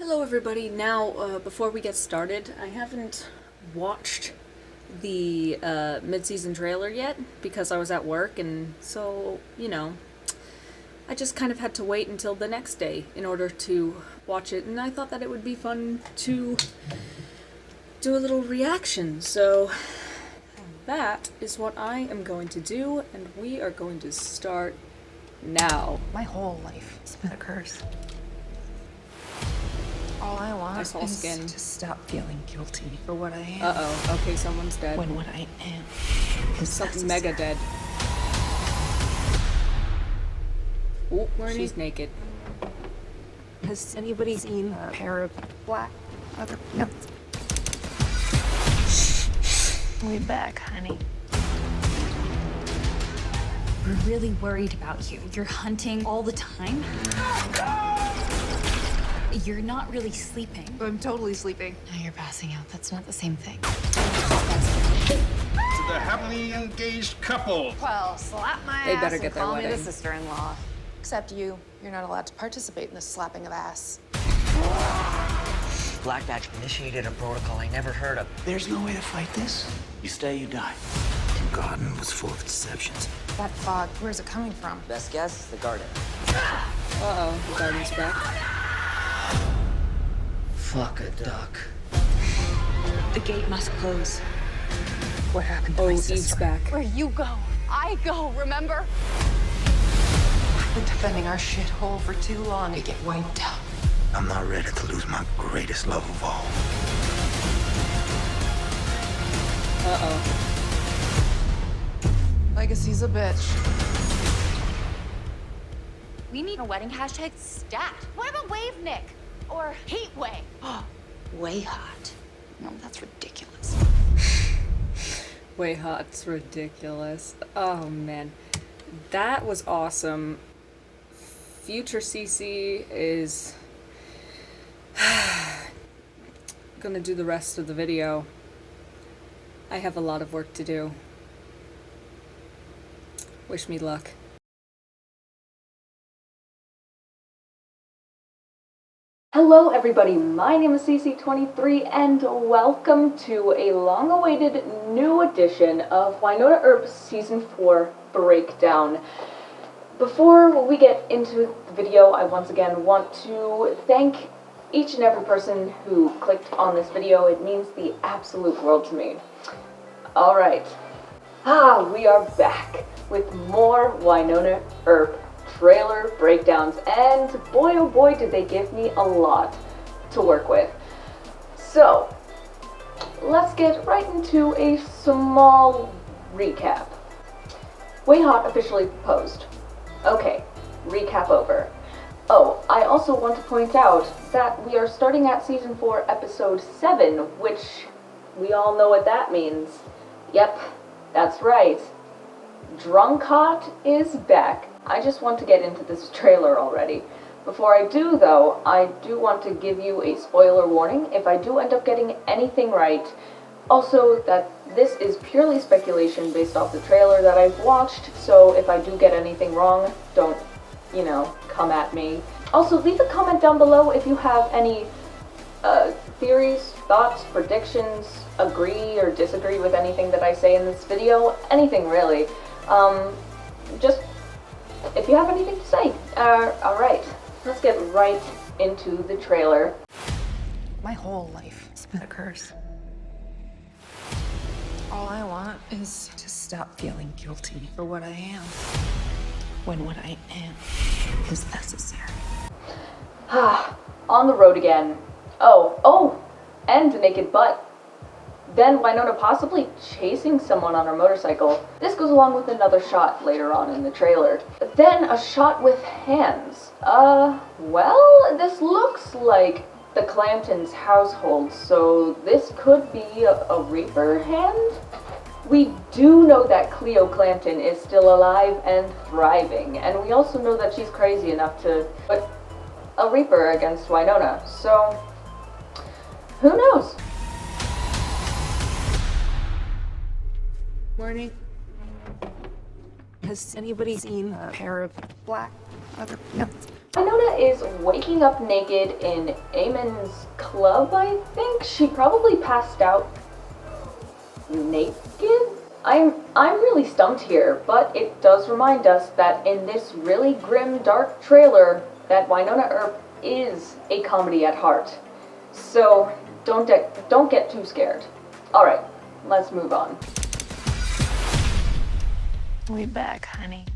Hello everybody. Now, before we get started, I haven't watched the mid-season trailer yet because I was at work, and so, I just kind of had to wait until the next day in order to watch it, and I thought that it would be fun to do a little reaction, so that is what I am going to do, and we are going to start now. My whole life has been a curse. All I want saw is skin. to stop feeling guilty for what I am. Uh-oh. Okay, someone's dead. When what I am is Something necessary. mega dead. Oh, she's naked. Has anybody seen a pair of black leather pants? Way back, honey. We're really worried about you. You're hunting all the time. You're not really sleeping. I'm totally sleeping. Now you're passing out. That's not the same thing. To the happily engaged couple. Well, slap my They ass better and get their call me the wedding. sister-in-law. Except you're not allowed to participate in this slapping of ass. Black Badge initiated a protocol I never heard of. There's no way to fight this. You stay, you die. The garden was full of deceptions. That fog, where's it coming from? Best guess, the garden. Uh-oh, the garden's back. Fuck a duck. The gate must close. What happened to Oh, my Eve's sister? back. Where you go, I go, remember? I've been defending our shithole for too long to get wiped out. I'm not ready to lose my greatest love of all. Uh-oh. Legacy's a bitch. We need a wedding hashtag stat. What about wave Nick? Or heat wave? Way hot. No, that's ridiculous. Way hot's ridiculous. Oh, man. That was awesome. Future CC is gonna do the rest of the video. I have a lot of work to do. Wish me luck. Hello everybody, my name is CC23 and welcome to a long-awaited new edition of Wynonna Earp's Season 4 Breakdown. Before we get into the video, I once again want to thank each and every person who clicked on this video. It means the absolute world to me. Alright, we are back with more Wynonna Earp trailer breakdowns, and boy oh boy did they give me a lot to work with. So, let's get right into a small recap. Way Hot officially proposed. Okay, recap over. Oh, I also want to point out that we are starting at Season 4, Episode 7, which we all know what that means. Yep, that's right. Drunk Hot is back. I just want to get into this trailer already. Before I do, though, I do want to give you a spoiler warning if I do end up getting anything right. Also, that this is purely speculation based off the trailer that I've watched, so if I do get anything wrong, don't, come at me. Also, leave a comment down below if you have any theories, thoughts, predictions, agree or disagree with anything that I say in this video, anything really. Just if you have anything to say. Alright, let's get right into the trailer. My whole life has been a curse. All I want is to stop feeling guilty for what I am. When what I am is necessary. On the road again. Oh, and a naked butt. Then Wynonna possibly chasing someone on her motorcycle. This goes along with another shot later on in the trailer. Then a shot with hands. Well, this looks like the Clamptons' household, so this could be a Reaper hand? We do know that Cleo Clampton is still alive and thriving, and we also know that she's crazy enough to put a Reaper against Wynonna, so who knows? Morning. Has anybody seen a pair of black leather pants? Wynonna is waking up naked in Eamon's club, I think. She probably passed out naked? I'm really stumped here, but it does remind us that in this really grim, dark trailer that Wynonna Earp is a comedy at heart. So don't get too scared. Alright, let's move on. We back, honey.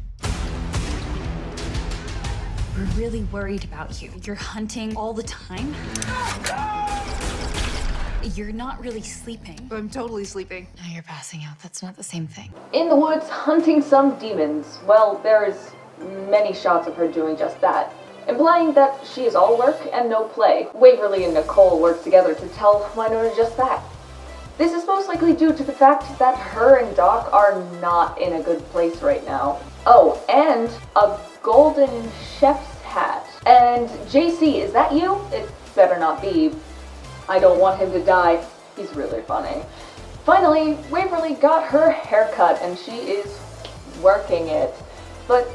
We're really worried about you. You're hunting all the time. You're not really sleeping. I'm totally sleeping. Now you're passing out. That's not the same thing. In the woods, hunting some demons. Well, there's many shots of her doing just that, implying that she is all work and no play. Waverly and Nicole work together to tell Wynonna just that. This is most likely due to the fact that her and Doc are not in a good place right now. Oh, and a golden chef's hat. And JC, is that you? It better not be. I don't want him to die. He's really funny. Finally, Waverly got her haircut and she is working it. But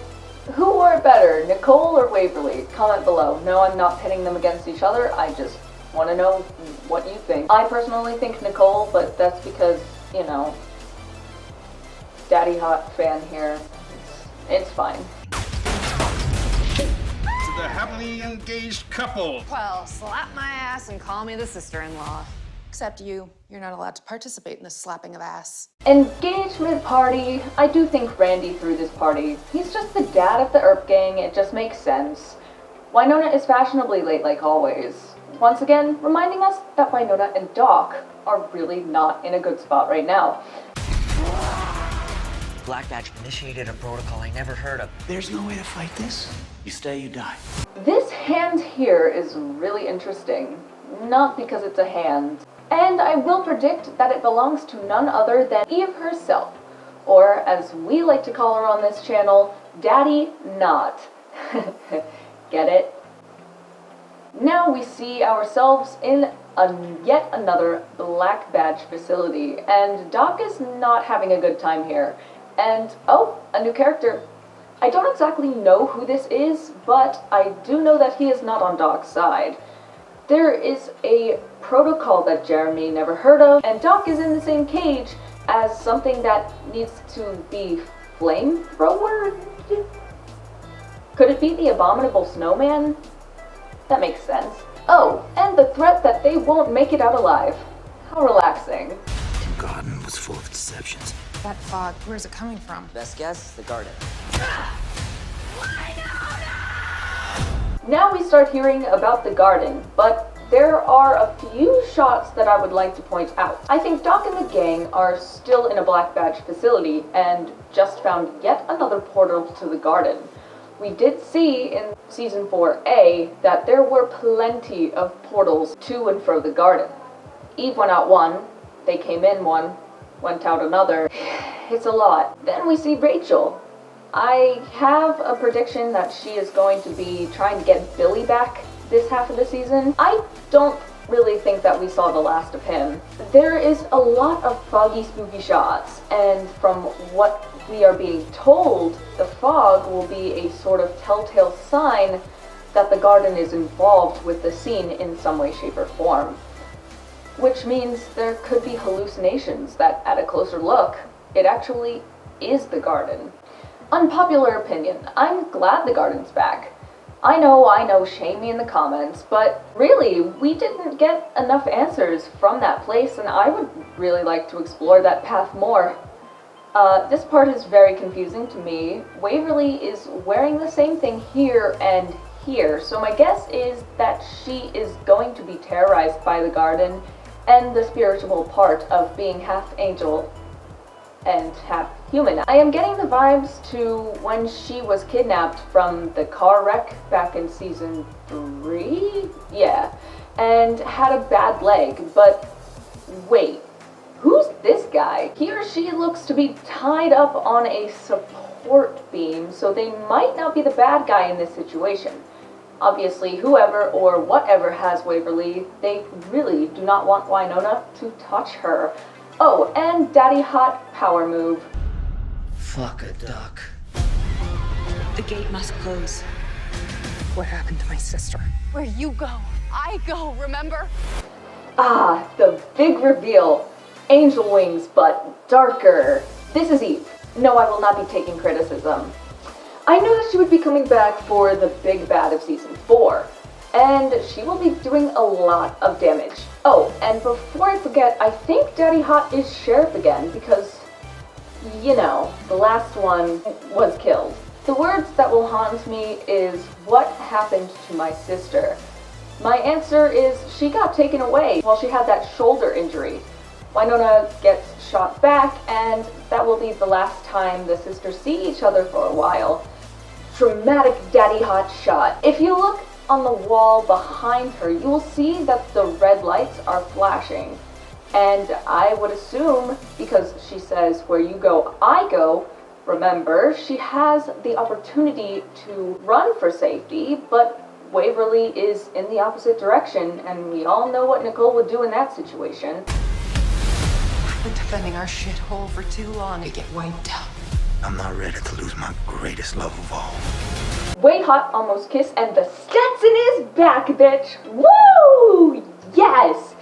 who wore it better, Nicole or Waverly? Comment below. No, I'm not pitting them against each other. I just want to know what you think. I personally think Nicole, but that's because, you know, Daddy Hot fan here. It's fine. To the happily engaged couple. Well, slap my ass and call me the sister-in-law. Except you're not allowed to participate in this slapping of ass. Engagement party. I do think Randy threw this party. He's just the dad of the Earp gang. It just makes sense. Wynonna is fashionably late like always. Once again, reminding us that Wynonna and Doc are really not in a good spot right now. Black Badge initiated a protocol I never heard of. There's no way to fight this. You stay, you die. This hand here is really interesting. Not because it's a hand. And I will predict that it belongs to none other than Eve herself. Or, as we like to call her on this channel, Daddy Not. Get it? Now we see ourselves in yet another Black Badge facility, and Doc is not having a good time here. And, oh, a new character. I don't exactly know who this is, but I do know that he is not on Doc's side. There is a protocol that Jeremy never heard of, and Doc is in the same cage as something that needs to be flamethrowered? Could it be the abominable snowman? That makes sense. Oh, and the threat that they won't make it out alive. How relaxing. The garden was full of deceptions. That fog, where's it coming from? Best guess, the garden. Now we start hearing about the garden, but there are a few shots that I would like to point out. I think Doc and the gang are still in a Black Badge facility and just found yet another portal to the garden. We did see in Season 4A that there were plenty of portals to and fro the garden. Eve went out one, they came in one, went out another. It's a lot. Then we see Rachel. I have a prediction that she is going to be trying to get Billy back this half of the season. I don't really think that we saw the last of him. There is a lot of foggy, spooky shots, and from what we are being told, the fog will be a sort of telltale sign that the garden is involved with the scene in some way, shape, or form. Which means there could be hallucinations that, at a closer look, it actually is the garden. Unpopular opinion, I'm glad the garden's back. I know, shame me in the comments, but really, we didn't get enough answers from that place, and I would really like to explore that path more. This part is very confusing to me. Waverly is wearing the same thing here and here, so my guess is that she is going to be terrorized by the garden and the spiritual part of being half angel and half human. I am getting the vibes to when she was kidnapped from the car wreck back in Season 3? Yeah, and had a bad leg, but wait, who's this guy? He or she looks to be tied up on a support beam, so they might not be the bad guy in this situation. Obviously, whoever or whatever has Waverly, they really do not want Wynonna to touch her. Oh, and Daddy Hot power move. Fuck a duck. The gate must close. What happened to my sister? Where you go, I go, remember? Ah, the big reveal. Angel wings, but darker. This is Eve. No, I will not be taking criticism. I knew that she would be coming back for the big bad of season 4, and she will be doing a lot of damage. Oh, and before I forget, I think Daddy Hot is sheriff again because, you know, the last one was killed. The words that will haunt me is, what happened to my sister? My answer is, she got taken away while she had that shoulder injury. Wynonna gets shot back, and that will be the last time the sisters see each other for a while. Dramatic Daddy Hot shot. If you look on the wall behind her, you will see that the red lights are flashing. And I would assume, because she says, where you go, I go, remember, she has the opportunity to run for safety, but Waverly is in the opposite direction, and we all know what Nicole would do in that situation. I've been defending our shithole for too long to get wiped out. I'm not ready to lose my greatest love of all. Way Hot almost kiss, and the Stetson is back, bitch! Woo! Yes!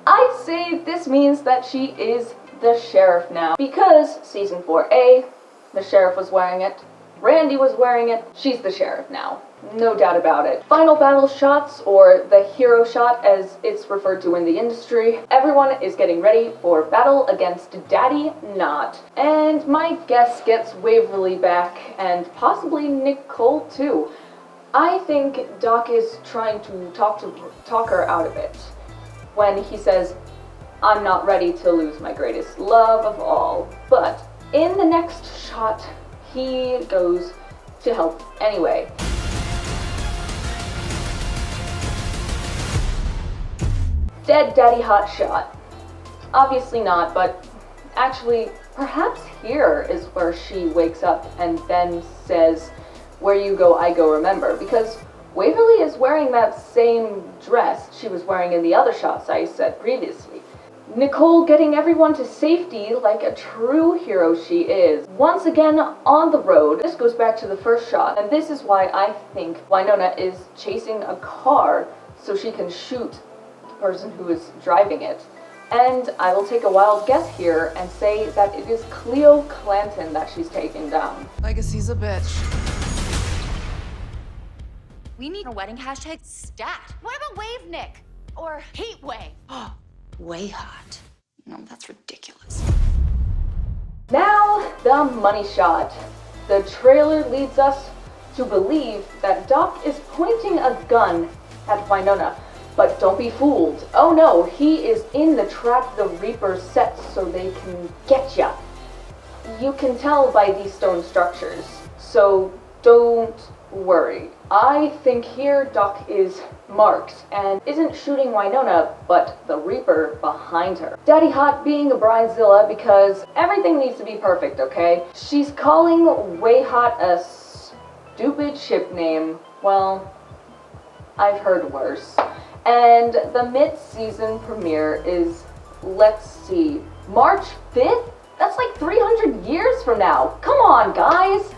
I'd say this means that she is the sheriff now, because season 4A, the sheriff was wearing it, Randy was wearing it, she's the sheriff now. No doubt about it. Final battle shots, or the hero shot as it's referred to in the industry. Everyone is getting ready for battle against Daddy Not. And my guess gets Waverly back, and possibly Nicole too. I think Doc is trying to talk her out of it when he says, I'm not ready to lose my greatest love of all. But in the next shot, he goes to help anyway. Dead Daddy Hot shot. Obviously not, but actually, perhaps here is where she wakes up and then says, where you go, I go, remember, because Waverly is wearing that same dress she was wearing in the other shots I said previously. Nicole getting everyone to safety like a true hero she is. Once again on the road. This goes back to the first shot, and this is why I think Wynonna is chasing a car so she can shoot person who is driving it. And I will take a wild guess here and say that it is Cleo Clanton that she's taking down. Legacy's a bitch. We need a wedding hashtag stat. What about wave Nick? Or heat wave? Way hot. No, that's ridiculous. Now, the money shot. The trailer leads us to believe that Doc is pointing a gun at Wynonna. But don't be fooled. Oh no, he is in the trap the Reaper sets so they can get ya. You can tell by these stone structures, so don't worry. I think here Doc is marked and isn't shooting Wynonna, but the Reaper behind her. Daddy Hot being a bridezilla because everything needs to be perfect, okay? She's calling Way Hot a stupid ship name. Well, I've heard worse. And the mid-season premiere is, let's see, March 5th? That's like 300 years from now. Come on, guys.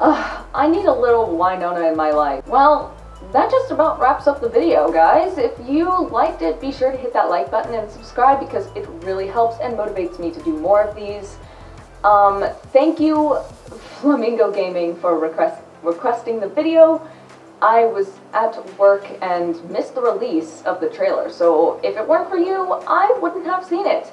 I need a little Wynonna in my life. Well, that just about wraps up the video, guys. If you liked it, be sure to hit that like button and subscribe because it really helps and motivates me to do more of these. Thank you, Flamingo Gaming, for requesting the video. I was at work and missed the release of the trailer, so if it weren't for you, I wouldn't have seen it.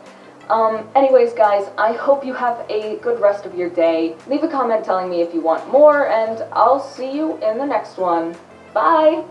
Anyways, guys, I hope you have a good rest of your day. Leave a comment telling me if you want more, and I'll see you in the next one. Bye!